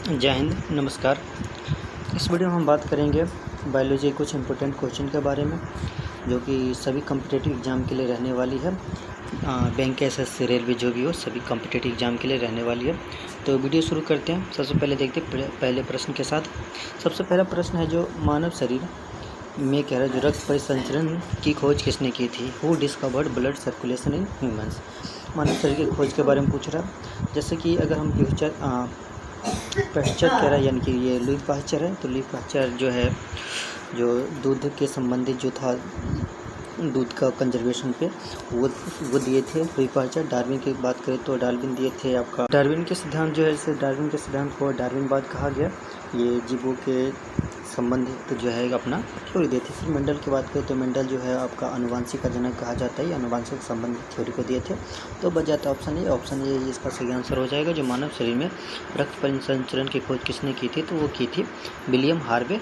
जय हिंद, नमस्कार। इस वीडियो में हम बात करेंगे बायोलॉजी के कुछ इंपॉर्टेंट क्वेश्चन के बारे में, जो कि सभी कॉम्पिटिटिव एग्ज़ाम के लिए रहने वाली है। बैंक, एसएससी, रेलवे जो भी हो, सभी कॉम्पिटिटिव एग्ज़ाम के लिए रहने वाली है। तो वीडियो शुरू करते हैं। सबसे पहले देखते हैं पहले प्रश्न के साथ। सबसे पहला प्रश्न है जो मानव शरीर में कह रहा है, जो रक्त परिसंचरण की खोज किसने की थी? Who discovered blood circulation in humans? मानव शरीर की खोज के बारे में पूछ रहा है। जैसे कि अगर हम पाश्चर कह रहा है, यानी कि ये लुई पाश्चर है। तो लुई पाश्चर जो है, जो दूध के संबंधित जो था, दूध का कंजर्वेशन पे वो दिए थे लुई पाश्चर। डार्विन की बात करें तो डार्विन दिए थे आपका। डार्विन के सिद्धांत जो है, इसे डार्विन के सिद्धांत को डार्विनवाद कहा गया। ये जीवों के संबंधित जो है अपना थ्योरी दिए थे। फिर मेंडल की बात करें तो मेंडल जो है आपका अनुवांशिक का जनक कहा जाता है। अनुवांशिक संबंधित थ्योरी को दिए थे। तो बच जाता है ऑप्शन ए इसका सही आंसर हो जाएगा। जो मानव शरीर में रक्त परिसंचरण की खोज किसने की थी? तो वो की थी विलियम हार्वे।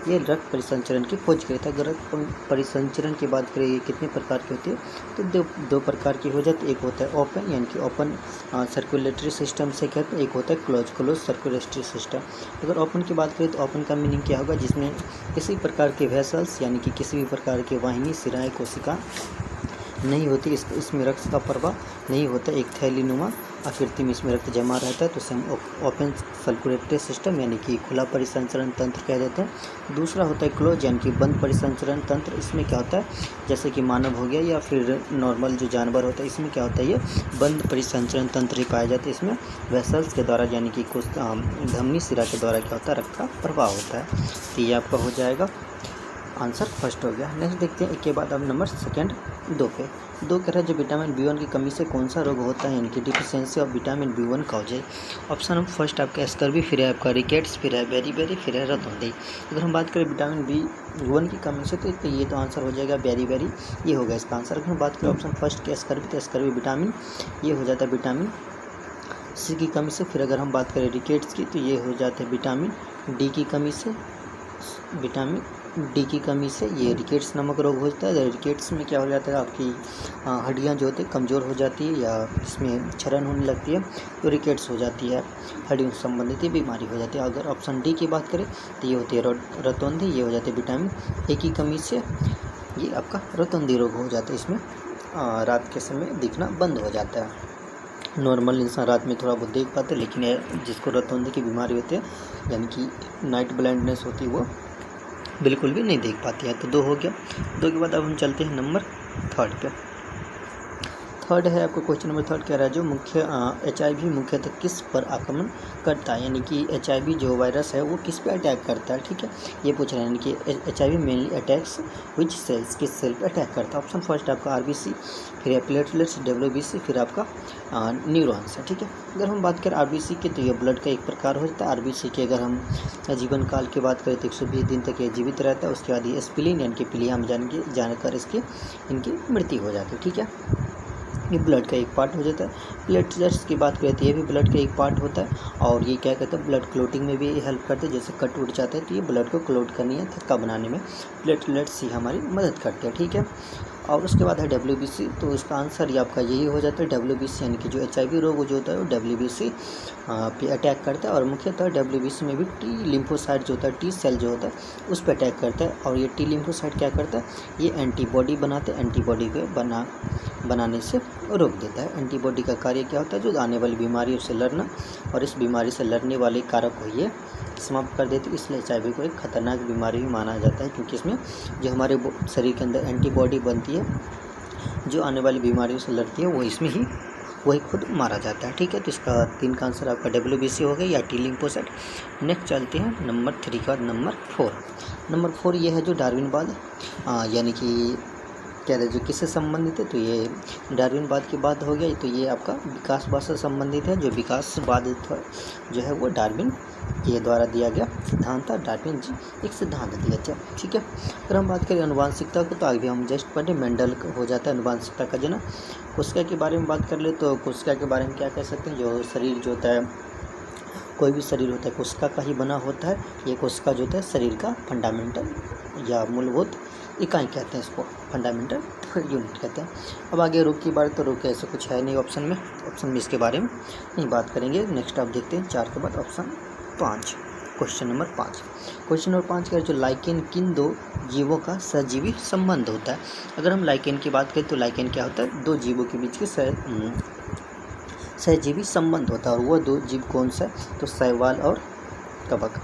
ये रक्त परिसंचरण की खोज की था। अगर रक्त परिसंचरण की बात करें, ये कितने प्रकार की होती है? तो दो प्रकार की हो जाती है। एक होता है ओपन, यानी कि ओपन सर्कुलेटरी सिस्टम से कहते हैं। एक होता है क्लोज सर्कुलेटरी सिस्टम। अगर ओपन की बात करें तो ओपन का मीनिंग क्या होगा? जिसमें किसी प्रकार के वेसल्स, यानी कि किसी भी प्रकार के वाहिनी, सिराएं, कोशिका नहीं होती। इसमें रक्त का प्रवाह नहीं होता। एक थैलीनुमा आकृति में इसमें रक्त जमा रहता है, तो इसे हम ओपन सर्कुलेटरी सिस्टम यानी कि खुला परिसंचरण तंत्र कह देते हैं। दूसरा होता है क्लोज, यानी कि बंद परिसंचरण तंत्र। इसमें क्या होता है, जैसे कि मानव हो गया या फिर नॉर्मल जो जानवर होता है, इसमें क्या होता है, ये बंद परिसंचरण तंत्र ही पाया जाता है। इसमें वेसल्स के द्वारा, यानी कि कुछ धमनी सिरा के द्वारा क्या होता है, रक्त का प्रवाह होता है। तो ये आपका हो जाएगा आंसर फर्स्ट हो गया। नेक्स्ट देखते हैं, एक के बाद अब नंबर सेकंड दो पे। दो कह रहा है, जो विटामिन B1 की कमी से कौन सा रोग होता है, यानी कि deficiency of vitamin B1 cause है। ऑप्शन फर्स्ट आपका स्कर्वी, फिर है आपका रिकेट्स, फिर है बेरी, फिर है रतौंधी। अगर हम बात करें विटामिन B1 की कमी से, तो ये तो आंसर हो जाएगा बेरी, ये होगा इसका आंसर। अगर हम बात करें ऑप्शन फर्स्ट के स्कर्वी, तो स्कर्वी विटामिन, ये हो जाता है विटामिन C की कमी से। फिर अगर हम बात करें रिकेट्स की, तो ये हो जाता है विटामिन D की कमी से। विटामिन डी की कमी से ये रिकेट्स नामक रोग होता है। रिकेट्स में क्या हो जाता है, आपकी हड्डियां जो होती है कमज़ोर हो जाती है, या इसमें क्षरण होने लगती है, तो रिकेट्स हो जाती है, हड्डियों से संबंधित ये बीमारी हो जाती है। अगर ऑप्शन डी की बात करें तो ये होती है रतौंधी, ये हो जाती है विटामिन ए की कमी से, ये आपका रतौंधी रोग हो जाता है। इसमें रात के समय दिखना बंद हो जाता है। नॉर्मल इंसान रात में थोड़ा बहुत देख पाते हैं, लेकिन जिसको रतौंधी की बीमारी होती है, यानी कि नाइट ब्लाइंडनेस होती है, वो बिल्कुल भी नहीं देख पाती है। तो दो हो गया। दो के बाद अब हम चलते हैं नंबर थर्ड पे। थर्ड है आपका क्वेश्चन नंबर थर्ड कह रहा है, जो मुख्य HIV मुख्यतः किस पर आक्रमण करता है, यानी कि HIV जो वायरस है वो किस पे अटैक करता है। ठीक है, ये पूछ रहे हैं, यानी कि HIV मेनली अटैक्स विच सेल्स, किस सेल पे अटैक करता है। ऑप्शन फर्स्ट आपका RBC, फिर है प्लेटलेट्स, WBC, फिर आपका न्यूरॉन्स है। ठीक है, अगर हम बात करें RBC की, तो ये ब्लड का एक प्रकार हो जाता है। RBC के अगर हम जीवन काल की बात करें तो 120 दिन तक ये जीवित रहता है। उसके बाद ये स्प्लीन, यानी कि पीलिया में जानकर इनकी मृत्यु हो जाती है। ठीक है, ये ब्लड का एक पार्ट हो जाता है। प्लेटलेट्स की बात करें तो ये भी ब्लड का एक पार्ट होता है, और ये क्या कहते हैं, ब्लड क्लोटिंग में भी हेल्प करते हैं। जैसे कट उठ जाता है तो ये ब्लड को क्लोट करनी है, थक्का बनाने में प्लेटलेट्स ही हमारी मदद करते हैं। ठीक है, और उसके बाद है WBC, तो इसका आंसर ये आपका यही हो जाता है WBC, यानी कि जो HIV रोग जो होता है वो WBC पे अटैक करता है। और मुख्यतः WBC में भी T लिम्फोसाइट जो होता है, T सेल जो होता है उस पर अटैक करता है। और ये T लिम्फोसाइट क्या करता है, ये एंटीबॉडी बनाते हैं, एंटीबॉडी को बनाने से रोक देता है। एंटीबॉडी का कार्य क्या होता है, जो आने वाली बीमारियों से लड़ना, और इस बीमारी से लड़ने वाले कारक को ये समाप्त कर देती है। इसलिए HIV को एक खतरनाक बीमारी भी माना जाता है, क्योंकि इसमें जो हमारे शरीर के अंदर एंटीबॉडी बनती है, जो आने वाली बीमारियों से लड़ती है, वो इसमें ही वही खुद मारा जाता है। ठीक है, तो इसका 3 का आंसर आपका WBC हो गया या T लिम्फोसाइट। नेक्स्ट चलते हैं नंबर 3 का नंबर 4। नंबर 4 ये है जो डार्विनवाद, यानी कि क्या है, जो किससे संबंधित है, तो ये डार्विनवाद की बात हो गया। तो ये आपका विकासवाद से संबंधित है। जो विकासवाद जो है वो डार्विन के द्वारा दिया गया सिद्धांत था। डार्विन जी एक सिद्धांत दिया था। ठीक है, अगर हम बात करें अनुवांशिकता को, तो आगे हम जस्ट पढ़े, मेंडल हो जाता है अनुवांशिकता का जनक। कोशिका के बारे में बात कर ले तो कोशिका के बारे में क्या कह सकते हैं, जो शरीर जो होता है, कोई भी शरीर होता है कोशिका का ही बना होता है। ये कोशिका जो होता है शरीर का फंडामेंटल या मूलभूत इकाई कहते हैं, इसको फंडामेंटल यूनिट कहते हैं। अब आगे रोग की बात, तो रोग ऐसा कुछ है नहीं ऑप्शन में इसके बारे में नहीं बात करेंगे। नेक्स्ट आप देखते हैं 4 के बाद option 5। Question number 5। Question number 5 का जो लाइकेन किन दो जीवों का सहजीवी संबंध होता है। अगर हम लाइकेन की बात करें तो लाइकेन क्या होता है, दो जीवों के बीच के सहजीवी संबंध होता है। और वो दो जीव कौन सा है, तो शैवाल और कवक।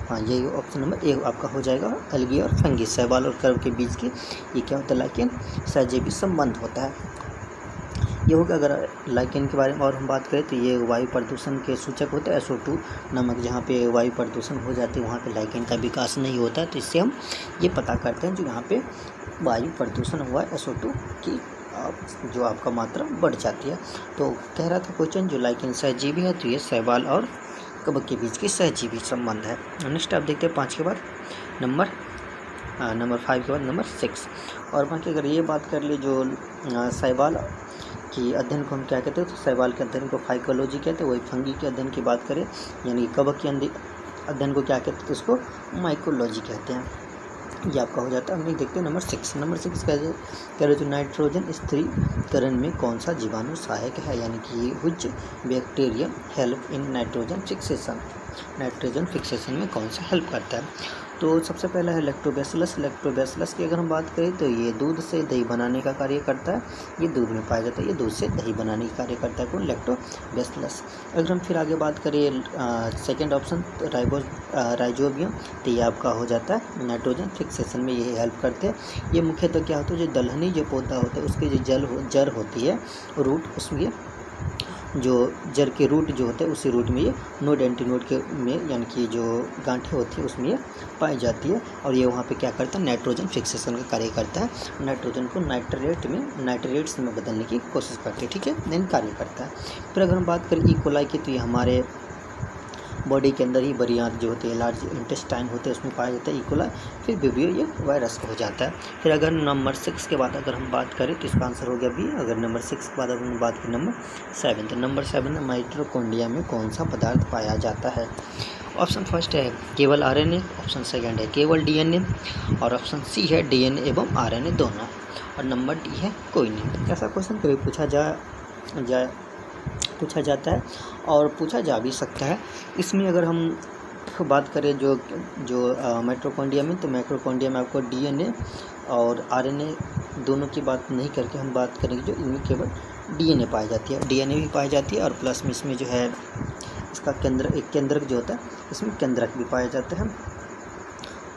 हाँ, ये ऑप्शन नंबर ए आपका हो जाएगा, एल्गी और फंगी। शैवाल और कवक के बीच की ये क्या होता है, लाइकेन सहजीवी संबंध होता है। ये होगा। अगर लाइकेन के बारे में और हम बात करें तो ये वायु प्रदूषण के सूचक होते हैं। SO2 नमक जहाँ पे वायु प्रदूषण हो जाती है वहाँ पे लाइकेन का विकास नहीं होता है। तो इससे हम ये पता करते हैं जो यहाँ पे वायु प्रदूषण हुआ है, SO2 की जो आपका मात्रा बढ़ जाती है। तो कह रहा था क्वेश्चन जो लाइकेन सहजीवी है, तो ये शैवाल और कवक के बीच की सहजीवी संबंध है। नेक्स्ट आप देखते हैं 5 के बाद नंबर 5 के बाद नंबर 6। और बाकी अगर ये बात कर ले जो शैवाल की अध्ययन को हम क्या कहते हैं, तो शैवाल के अध्ययन को फाइकोलॉजी कहते हैं। वही फंगी के अध्ययन की बात करें यानी कवक के अध्ययन को क्या कहते हैं, तो उसको माइकोलॉजी कहते हैं। ये आपका हो जाता है। हम देखते हैं नंबर 6। नंबर 6 कह रहे जो नाइट्रोजन स्थिरीकरण में कौन सा जीवाणु सहायक है, यानी कि which bacteria help in nitrogen fixation. Nitrogen fixation में कौन सा हेल्प करता है, तो सबसे पहला है लैक्टोबैसिलस। लैक्टोबैसिलस की अगर हम बात करें तो ये दूध से दही बनाने का कार्य करता है। ये दूध में पाया जाता है, ये दूध से दही बनाने का कार्य करता है कौन, लैक्टोबैसिलस। अगर हम फिर आगे बात करें सेकेंड ऑप्शन राइजोबियम, तो ये आपका हो जाता है नाइट्रोजन फिक्सेशन में ये हेल्प करते हैं। ये मुख्यतः क्या होता है, जो दलहनी जो पौधा होता है उसकी जो जड़ होती है, रूट, उसमें जो जड़ के रूट जो होते हैं उसी रूट में ये नोड एंटीनोड के में यानी कि जो गांठें होती है उसमें ये पाई जाती है। और ये वहाँ पे क्या करता है, नाइट्रोजन फिक्सेशन का कार्य करता है। नाइट्रोजन को नाइट्रेट्स में बदलने की कोशिश करते हैं, ठीक है, नहीं कार्य करता है। फिर अगर हम बात करें इकोलाई की, तो ये हमारे बॉडी के अंदर ही बरियात जो होती है, लार्ज इंटेस्टाइन होते हैं, उसमें पाया जाता है इकोलाई। फिर विब्रियो ये वायरस हो जाता है। फिर अगर नंबर 6 के बाद अगर हम बात करें तो इसका आंसर हो गया बी। अगर नंबर 6 के बाद अगर हम बात करें नंबर 7, तो नंबर 7 में माइटोकॉन्ड्रिया में कौन सा पदार्थ पाया जाता है। ऑप्शन फर्स्ट है केवल RNA, ऑप्शन सेकंड है केवल DNA, और ऑप्शन सी है DNA एवं RNA दोनों, और नंबर डी है कोई नहीं। ऐसा क्वेश्चन कभी पूछा जाता है और पूछा जा भी सकता है। इसमें अगर हम बात करें जो माइटोकॉन्ड्रिया में, तो माइटोकॉन्ड्रिया में आपको DNA और RNA दोनों की बात नहीं करके हम बात करेंगे जो इनमें केवल DNA पाई जाती है। DNA भी पाई जाती है और प्लस में इसमें जो है इसका एक केंद्रक जो होता है, इसमें केंद्रक भी पाया जाता है।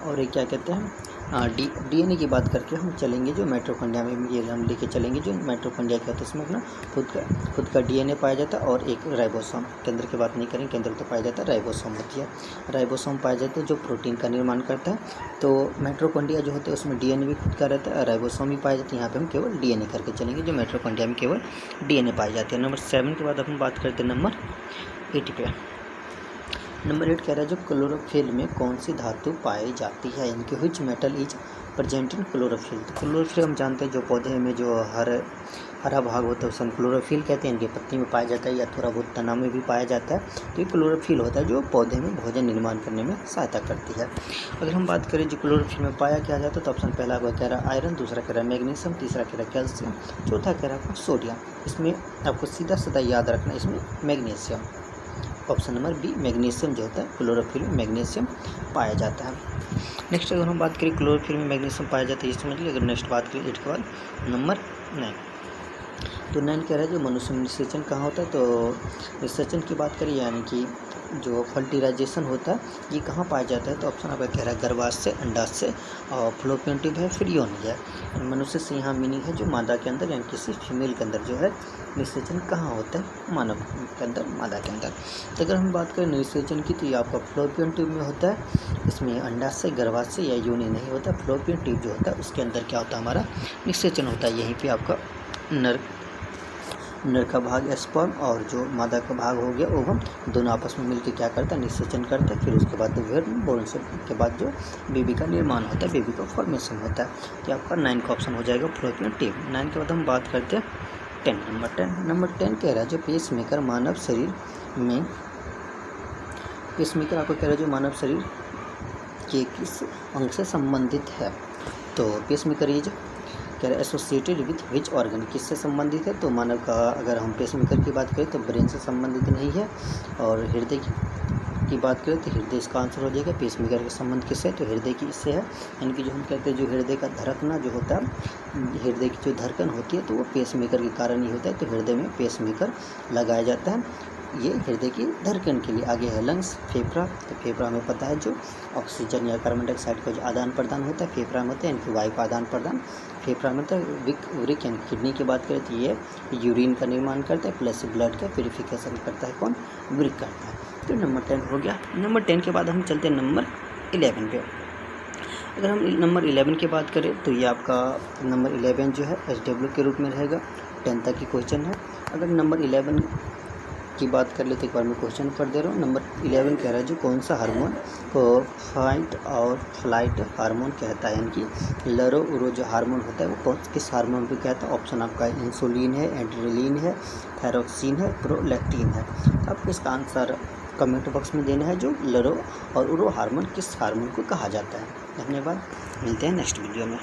और एक क्या कहते हैं DNA की बात करके हम चलेंगे जो माइटोकॉन्ड्रिया में ये हम लेके चलेंगे जो माइटोकॉन्ड्रिया क्या होता है, इसमें अपना खुद का DNA पाया जाता है और एक राइबोसोम। केंद्र की बात नहीं करेंगे, केंद्र तो पाया जाता है, राइबोसोम होती है। राइबोसोम पाया जाता है जो प्रोटीन का निर्माण करता है। तो माइटोकॉन्ड्रिया जो होते हैं उसमें DNA भी खुद का रहता है, राइबोसोम भी पाया जाता है। यहाँ पे हम केवल DNA करके चलेंगे जो माइटोकॉन्ड्रिया में केवल DNA पाई जाती है। नंबर 7 के बाद हम बात करते हैं नंबर 8 पे। नंबर 8 कह रहा है जो क्लोरोफिल में कौन सी धातु पाई जाती है, इनके which metal is present in chlorophyll. तो क्लोरोफिल हम जानते हैं जो पौधे में जो हरा भाग होता है उसे हम क्लोरोफिल कहते हैं। इनके पत्ती में पाया जाता है या थोड़ा बहुत तना में भी पाया जाता है। तो ये क्लोरोफिल होता है जो पौधे में भोजन निर्माण करने में सहायता करती है। अगर हम बात करें जो क्लोरोफिल में पाया क्या जाता है, तो ऑप्शन पहला कह रहा है आयरन, दूसरा कह रहा है मैग्नीशियम, तीसरा कह रहा है कैल्शियम, चौथा कह रहा है सोडियम। इसमें आपको सीधा याद रखना इसमें magnesium. Option number B magnesium जो होता है, क्लोरोफिल में मैग्नीशियम पाया जाता है। नेक्स्ट अगर हम बात करें क्लोरोफिल में मैग्नीशियम पाया जाता है ये समझ लीजिए। अगर नेक्स्ट बात करें 8 के बाद नंबर 9, तो 9 कह रहा है जो मनुष्य में निषेचन कहाँ होता है, तो निषेचन की बात करें यानी कि जो फर्टिलाइजेशन होता है ये कहाँ पाया जाता है, तो ऑप्शन आपका कह रहा है गर्भाशय, अंडाशय और फ्लोपियन ट्यूब है, फिर योनि है। मनुष्य से यहाँ मीनिंग है जो मादा के अंदर यानी किसी फीमेल के अंदर जो है निषेचन कहाँ होता है, मानव के अंदर, मादा के अंदर। तो अगर हम बात करें निषेचन की तो ये आपका फ्लोपियन ट्यूब में होता है। इसमें अंडाशय, गर्भाशय या योनि नहीं होता। फ्लोपियन ट्यूब जो होता है उसके अंदर क्या होता है, हमारा निषेचन होता है। यहीं पर आपका नर का भाग स्पर्म और जो मादा का भाग हो गया ओवम, दोनों आपस में मिलकर क्या करता है, निषेचन करता है। फिर उसके बाद बोन से के बाद जो बेबी का निर्माण होता है, बेबी का फॉर्मेशन होता है। तो आपका 9 का ऑप्शन हो जाएगा फ्लोपियन ट्यूब। 9 के बाद हम बात करते हैं 10 नंबर 10 कह रहा है जो पेसमेकर मानव शरीर में, पेसमेकर आपको कह रहा है जो मानव शरीर के किस अंग से संबंधित है, तो पेसमेकर ये जो कह रहा है एसोसिएटेड विथ विच ऑर्गन, किससे संबंधित है, तो मानव का अगर हम पेसमेकर की बात करें तो ब्रेन से संबंधित नहीं है और हृदय की बात करें तो हृदय इसका आंसर हो जाएगा। पेसमेकर का संबंध किससे है, तो हृदय की इससे है। यानी कि जो हम कहते हैं जो हृदय का धड़कना जो होता है, हृदय की जो धड़कन होती है तो वो पेसमेकर के कारण ही होता है। तो हृदय में पेसमेकर लगाया जाता है, ये हृदय की धड़कन के लिए। आगे है लंग्स, फेफड़ा। तो फेफड़ा हमें पता है जो ऑक्सीजन या कार्बन डाइऑक्साइड का जो आदान प्रदान होता है फेफड़ा में होता है, यानी कि वायु का आदान प्रदान फेफड़ा में होता है। वृक्क यानी किडनी की बात करें तो ये यूरिन का निर्माण करता है, प्लस ब्लड का प्यूरिफिकेशन करता है, कौन, वृक्क करता है। तो नंबर 10 हो गया। नंबर 10 के बाद हम चलते हैं नंबर 11 पे। अगर हम नंबर 11 की बात करें तो ये आपका नंबर 11 जो है SW के रूप में रहेगा। 10 तक की क्वेश्चन है। अगर नंबर 11 की बात कर ले तो एक बार मैं क्वेश्चन पढ़ दे रहा हूँ। नंबर 11 कह रहा है जो कौन सा हार्मोन को फाइट और फ्लाइट हार्मोन कहता है, यानी कि लरो उरो जो हार्मोन होता है वो कौन किस हार्मोन को कहता है। ऑप्शन आपका इंसुलिन है, एड्रेनलिन है, थायरोक्सिन है, प्रोलैक्टिन है। तो आपको इसका आंसर कमेंट बॉक्स में देना है जो लरो और उरो हार्मोन किस हार्मोन को कहा जाता है। धन्यवाद, मिलते हैं नेक्स्ट वीडियो में।